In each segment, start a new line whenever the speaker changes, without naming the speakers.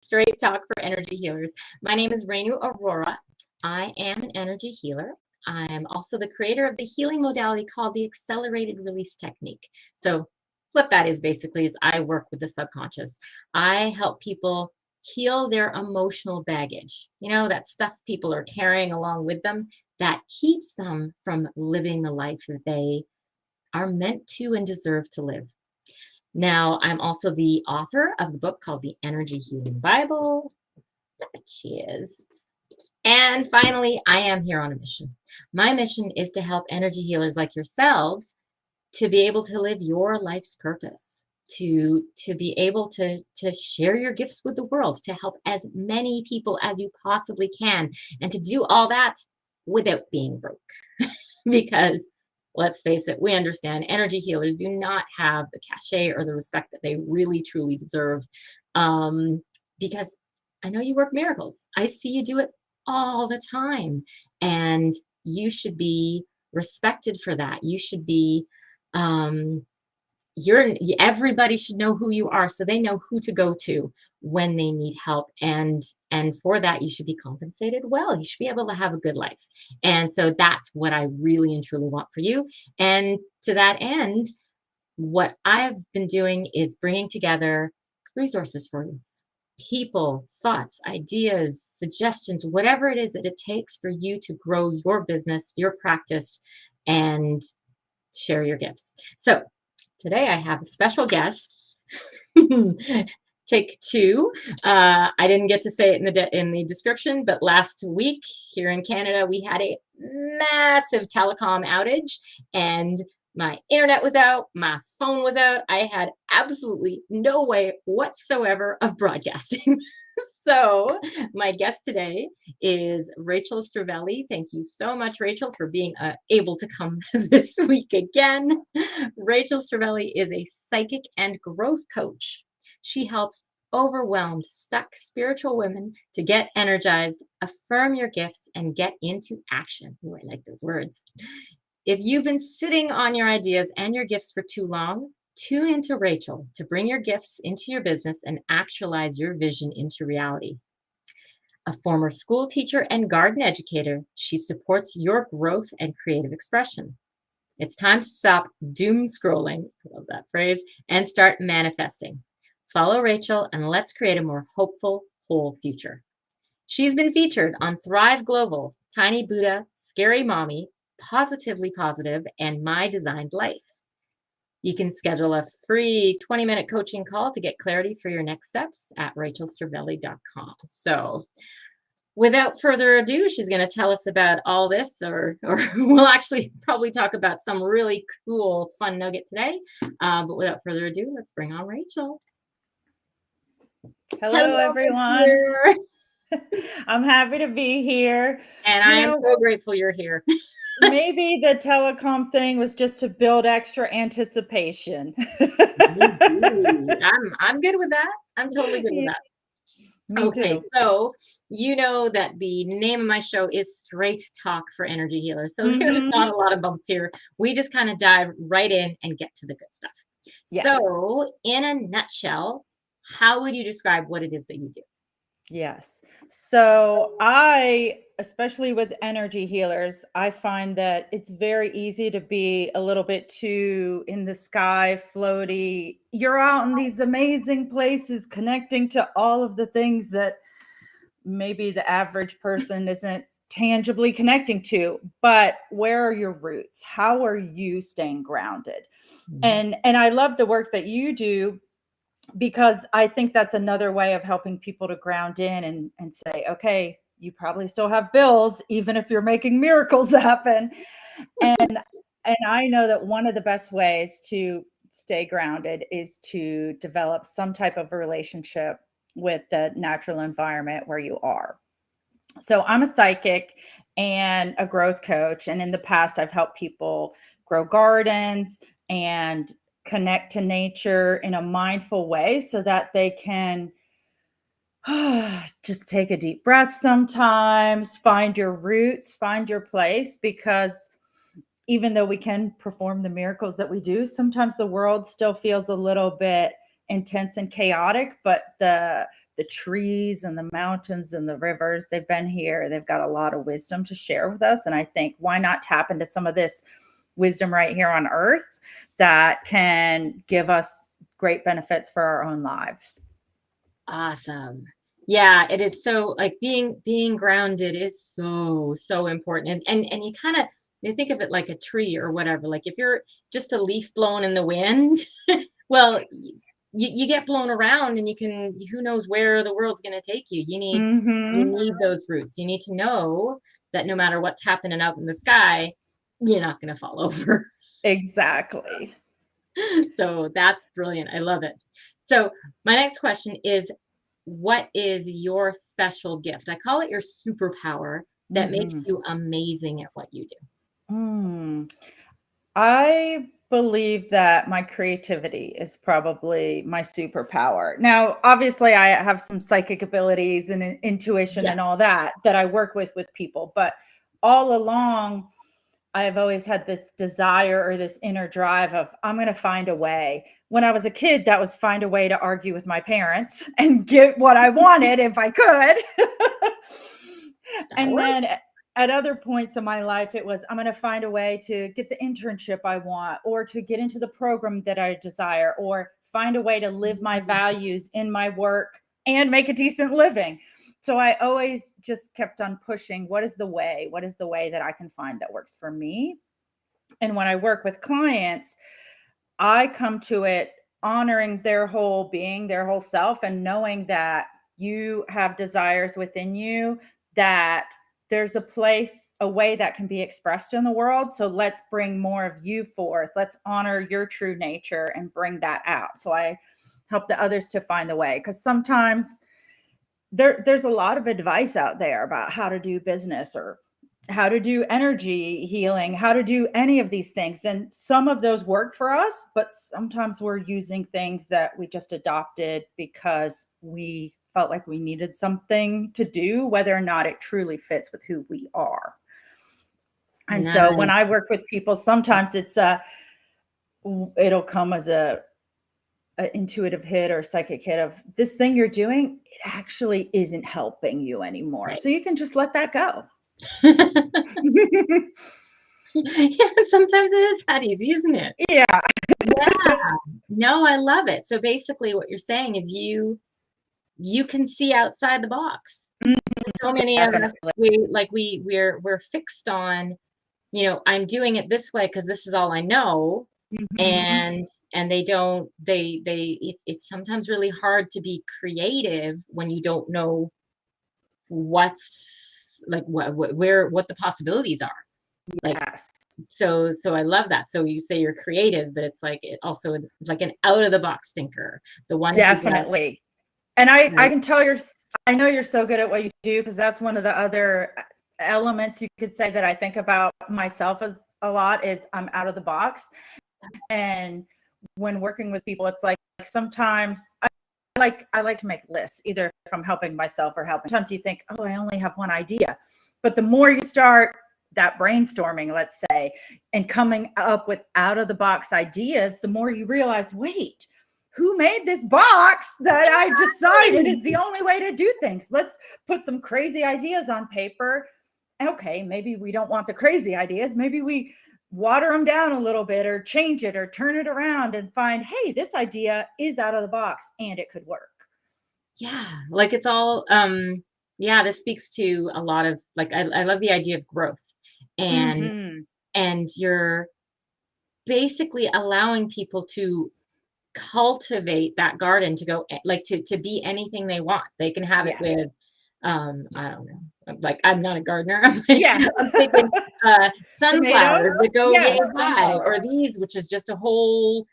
Straight Talk for Energy Healers. My name is Renu Aurora. I am an energy healer. I am also the creator of the healing modality called the accelerated release technique. So what that is basically is I work with the subconscious. I help people heal their emotional baggage. You know, that stuff people are carrying along with them that keeps them from living the life that they are meant to and deserve to live. Now, I'm also the author of the book called The Energy Healing Bible. She is. And finally, I am here on a mission. My mission is to help energy healers like yourselves to be able to live your life's purpose, to be able to share your gifts with the world, to help as many people as you possibly can, and to do all that without being broke. Because let's face it, we understand energy healers do not have the cachet or the respect that they really truly deserve. Because I know you work miracles. I see you do it all the time. And you should be respected for that. You should be, everybody should know who you are so they know who to go to when they need help. And for that, you should be compensated well. You should be able to have a good life. And so that's what I really and truly want for you. And to that end, what I've been doing is bringing together resources for you. People, thoughts, ideas, suggestions, whatever it is that it takes for you to grow your business, your practice, and share your gifts. So today I have a special guest. Take two. I didn't get to say it in the description, but last week here in Canada, we had a massive telecom outage, and my internet was out, my phone was out. I had absolutely no way whatsoever of broadcasting. So my guest today is Rachel Strivelli. Thank you so much, Rachel, for being able to come this week again. Rachel Strivelli is a psychic and growth coach. She helps overwhelmed, stuck spiritual women to get energized, affirm your gifts, and get into action. Ooh, I like those words. If you've been sitting on your ideas and your gifts for too long, tune into Rachel to bring your gifts into your business and actualize your vision into reality. A former school teacher and garden educator, she supports your growth and creative expression. It's time to stop doom scrolling, I love that phrase, and start manifesting. Follow Rachel and let's create a more hopeful, whole future. She's been featured on Thrive Global, Tiny Buddha, Scary Mommy, Positively Positive, and My Designed Life. You can schedule a free 20-minute coaching call to get clarity for your next steps at rachelstrivelli.com. So without further ado, she's going to tell us about all this, or we'll actually probably talk about some really cool, fun nugget today. But without further ado, let's bring on Rachel.
Hello everyone. I'm happy to be here.
And I am so grateful you're here.
Maybe the telecom thing was just to build extra anticipation.
I'm good with that. I'm totally good with that.
Me too.
So you know that the name of my show is Straight Talk for Energy Healers. So there's not a lot of bumps here. We just kind of dive right in and get to the good stuff. Yes. So in a nutshell, how would you describe what it is that you do?
Yes. So especially with energy healers, I find that it's very easy to be a little bit too in the sky, floaty. You're out in these amazing places connecting to all of the things that maybe the average person isn't tangibly connecting to. But where are your roots? How are you staying grounded? And I love the work that you do, because I think that's another way of helping people to ground in and say, okay, you probably still have bills, even if you're making miracles happen. And I know that one of the best ways to stay grounded is to develop some type of relationship with the natural environment where you are. So I'm a psychic and a growth coach. And in the past, I've helped people grow gardens and connect to nature in a mindful way so that they can just take a deep breath sometimes, find your roots, find your place, because even though we can perform the miracles that we do, sometimes the world still feels a little bit intense and chaotic, but the the trees and the mountains and the rivers. They've been here. They've got a lot of wisdom to share with us. And I think, why not tap into some of this wisdom right here on earth that can give us great benefits for our own lives?
Awesome. Yeah, it is. So like being grounded is so important. And you kind of, you think of it like a tree or whatever. Like if you're just a leaf blowing in the wind, well, you get blown around, and who knows where the world's going to take you. You
Mm-hmm.
need those roots. You need to know that no matter what's happening up in the sky, you're not going to fall over.
Exactly.
So that's brilliant. I love it. So my next question is, what is your special gift? I call it your superpower that makes
Mm-hmm.
you amazing at what you do.
Mm. I believe that my creativity is probably my superpower. Now, obviously, I have some psychic abilities and intuition
Yeah.
and all that I work with people, but all along, I've always had this desire or this inner drive of, I'm going to find a way. When I was a kid, that was find a way to argue with my parents and get what I wanted if I could.
That'll
And
work.
then at other points in my life, it was, I'm going to find a way to get the internship I want, or to get into the program that I desire, or find a way to live my values in my work and make a decent living. So I always just kept on pushing. What is the way? What is the way that I can find that works for me? And when I work with clients, I come to it honoring their whole being, their whole self, and knowing that you have desires within you, that there's a place, a way that can be expressed in the world. So let's bring more of you forth. Let's honor your true nature and bring that out. So I help the others to find the way, because sometimes there's a lot of advice out there about how to do business, or how to do energy healing, how to do any of these things. And some of those work for us, but sometimes we're using things that we just adopted because we felt like we needed something to do, whether or not it truly fits with who we are. And so when
Nice.
I work with people, sometimes it'll come as a intuitive hit or psychic hit of, this thing you're doing, it actually isn't helping you anymore.
Right.
So you can just let that go.
Yeah, sometimes it is that easy, isn't it?
Yeah.
Yeah. No, I love it. So basically what you're saying is you can see outside the box. So many of us,
Definitely.
we're fixed on, I'm doing it this way because this is all I know.
Mhm.
And it's sometimes really hard to be creative when you don't know what's like what the possibilities are. Like,
Yes,
so I love that. So you say you're creative, but it's like, it also like an out of the box thinker, the one who gets,
definitely. And I
right.
can tell I know you're so good at what you do, because that's one of the other elements you could say that I think about myself as a lot, is I'm out of the box. And when working with people, it's like sometimes I like to make lists, either if I'm helping myself or helping. Sometimes you think, oh, I only have one idea. But the more you start that brainstorming, let's say, and coming up with out of the box ideas, the more you realize, wait, who made this box that I decided is the only way to do things? Let's put some crazy ideas on paper. Okay, maybe we don't want the crazy ideas. Maybe we water them down a little bit, or change it, or turn it around, and find, hey, this idea is out of the box and it could work.
Yeah, like it's all yeah, this speaks to a lot of, like, I love the idea of growth, and
Mm-hmm.
you're basically allowing people to cultivate that garden to go, like, to be anything they want. They can have it
Yes.
with, I don't know, like, I'm not a gardener. I'm like,
Yeah.
I'm thinking,
Tomato.
sunflowers that go yay
Yes.
high,
Sunflower.
or these, which is just a whole,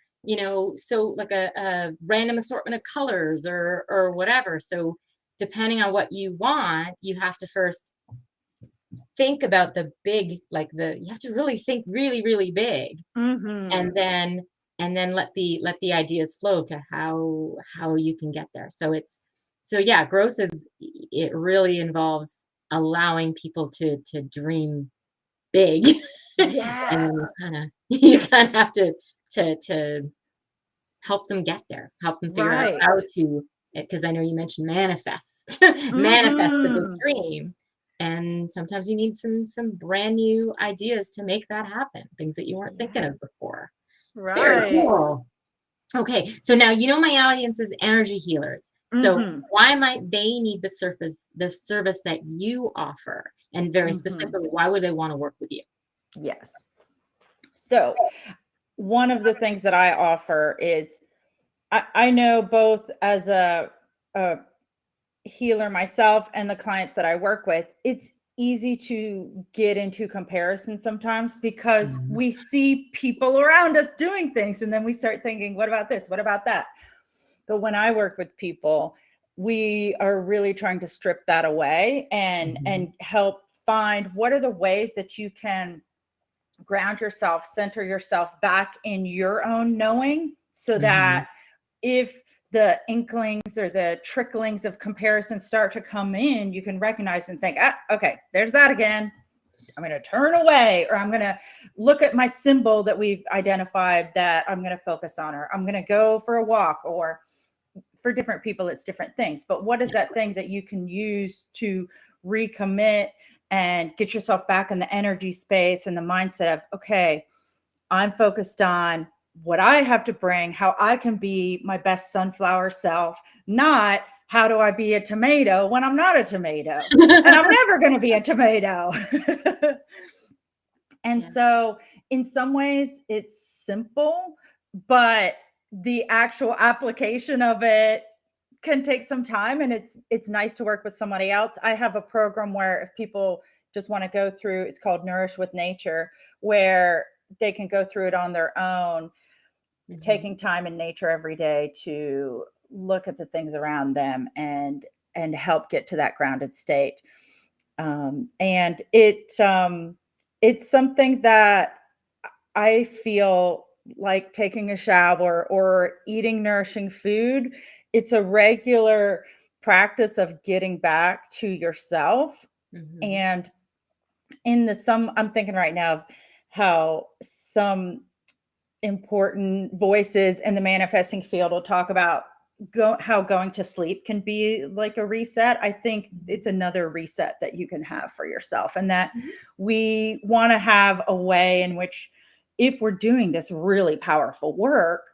so like a random assortment of colors, or whatever. So depending on what you want, you have to first think about the big, like, you have to really think really, really big,
Mm-hmm.
and then let the ideas flow to how you can get there. So yeah, growth it really involves allowing people to dream big. And
Yes.
then you kind of have to help them get there, help them figure out
Right.
how to because I know you mentioned manifest, manifest the big
Mhm.
dream. And sometimes you need some brand new ideas to make that happen, things that you weren't thinking
Yeah.
of before. Very
Right.
cool. Okay, so now you know my audience is energy healers. So
Mhm.
why might they need the service that you offer? And very
Mhm.
specifically, why would they want to work with you?
Yes. So, one of the things that I offer is I know both as a healer myself and the clients that I work with, it's easy to get into comparison sometimes because
Mhm.
we see people around us doing things and then we start thinking, what about this? What about that? But when I work with people, we are really trying to strip that away and help find what are the ways that you can ground yourself, center yourself back in your own knowing so
Mhm.
that if the inklings or the tricklings of comparison start to come in, you can recognize and think, ah, okay, there's that again. I'm going to turn away, or I'm going to look at my symbol that we've identified that I'm going to focus on, or I'm going to go for a walk, or for different people, it's different things. But what is that thing that you can use to recommit and get yourself back in the energy space and the mindset of, okay, I'm focused on what I have to bring, how I can be my best sunflower self, not how do I be a tomato when I'm not a tomato. And I'm never going to be a tomato. And
Yeah.
so, in some ways, it's simple, but the actual application of it can take some time, and it's nice to work with somebody else. I have a program where if people just want to go through, it's called Nourish with Nature, where they can go through it on their own,
Mhm.
taking time in nature every day to look at the things around them and help get to that grounded state. And it's something that I feel like taking a shower or eating nourishing food. It's a regular practice of getting back to yourself.
Mhm.
And in the some, I'm thinking right now of how some important voices in the manifesting field will talk about how going to sleep can be like a reset. I think
Mhm.
it's another reset that you can have for yourself, and that
Mhm.
we want to have a way in which, if we're doing this really powerful work,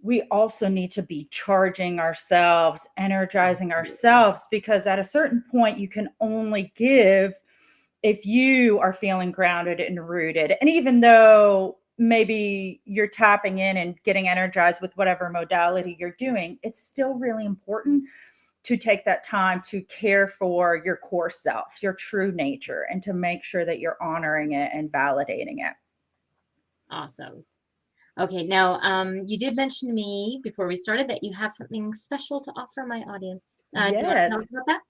we also need to be charging ourselves, energizing
Absolutely.
ourselves, because at a certain point, you can only give if you are feeling grounded and rooted. And even though maybe you're tapping in and getting energized with whatever modality you're doing, it's still really important to take that time to care for your core self, your true nature, and to make sure that you're honoring it and validating it.
Awesome. Okay, now you did mention to me before we started that you have something special to offer my audience. Do you want to tell
Yes.
us about that?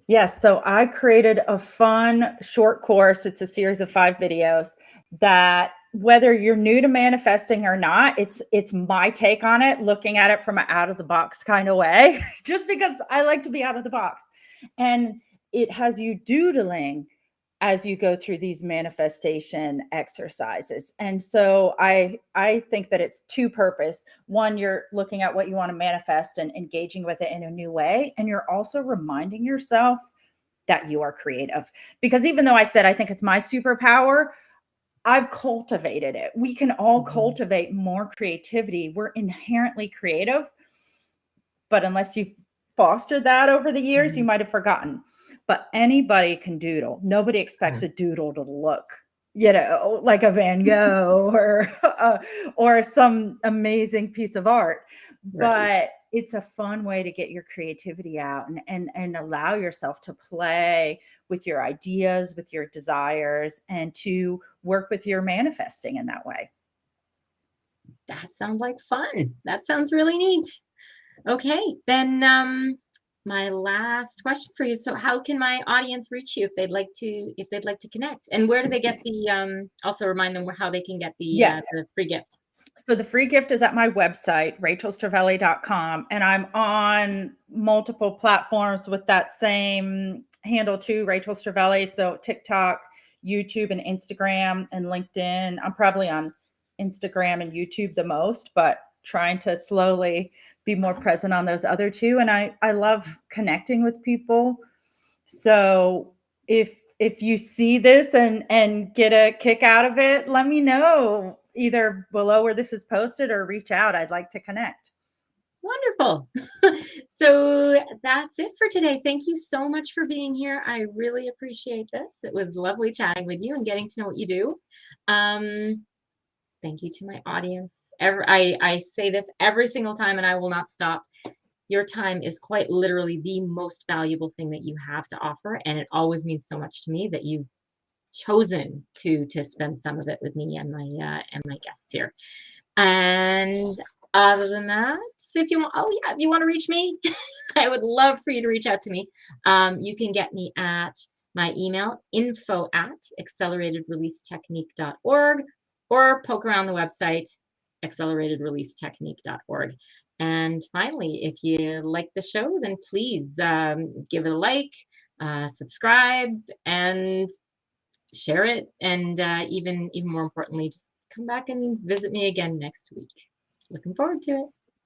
Yes, so I created a fun short course. It's a series of 5 videos that, whether you're new to manifesting or not, it's my take on it, looking at it from an out of the box kind of way, just because I like to be out of the box. And it has you doodling as you go through these manifestation exercises. And so I think that it's two purpose. One, you're looking at what you want to manifest and engaging with it in a new way, and you're also reminding yourself that you are creative. Because even though I said I think it's my superpower, I've cultivated it. We can all
Mhm.
cultivate more creativity. We're inherently creative, but unless you've fostered that over the years, you
Mhm.
might have forgotten. But anybody can doodle. Nobody expects
Huh.
a doodle to look, like a Van Gogh or some amazing piece of art.
Right.
But it's a fun way to get your creativity out and allow yourself to play with your ideas, with your desires, and to work with your manifesting in that way.
That sounds like fun. That sounds really neat. Okay, then my last question for you. So how can my audience reach you if they'd like to connect? And where do they get the also remind them how they can get
Yes.
the free gift?
So the free gift is at my website, rachelstrivelli.com, and I'm on multiple platforms with that same handle too, Rachel Strivelli. So TikTok, YouTube, and Instagram and LinkedIn. I'm probably on Instagram and YouTube the most, but trying to slowly be more present on those other two. And I love connecting with people. So if you see this and get a kick out of it, let me know either below where this is posted or reach out. I'd like to connect.
Wonderful. So that's it for today. Thank you so much for being here. I really appreciate this. It was lovely chatting with you and getting to know what you do. Thank you to my audience. I say this every single time and I will not stop. Your time is quite literally the most valuable thing that you have to offer. And it always means so much to me that you've chosen to spend some of it with me and my guests here. And other than that, if you want, if you want to reach me, I would love for you to reach out to me. You can get me at my email, info@acceleratedreleasetechnique.org, or poke around the website, acceleratedreleasetechnique.org. And finally, if you like the show, then please give it a like, subscribe, and share it. And even more importantly, just come back and visit me again next week. Looking forward to it.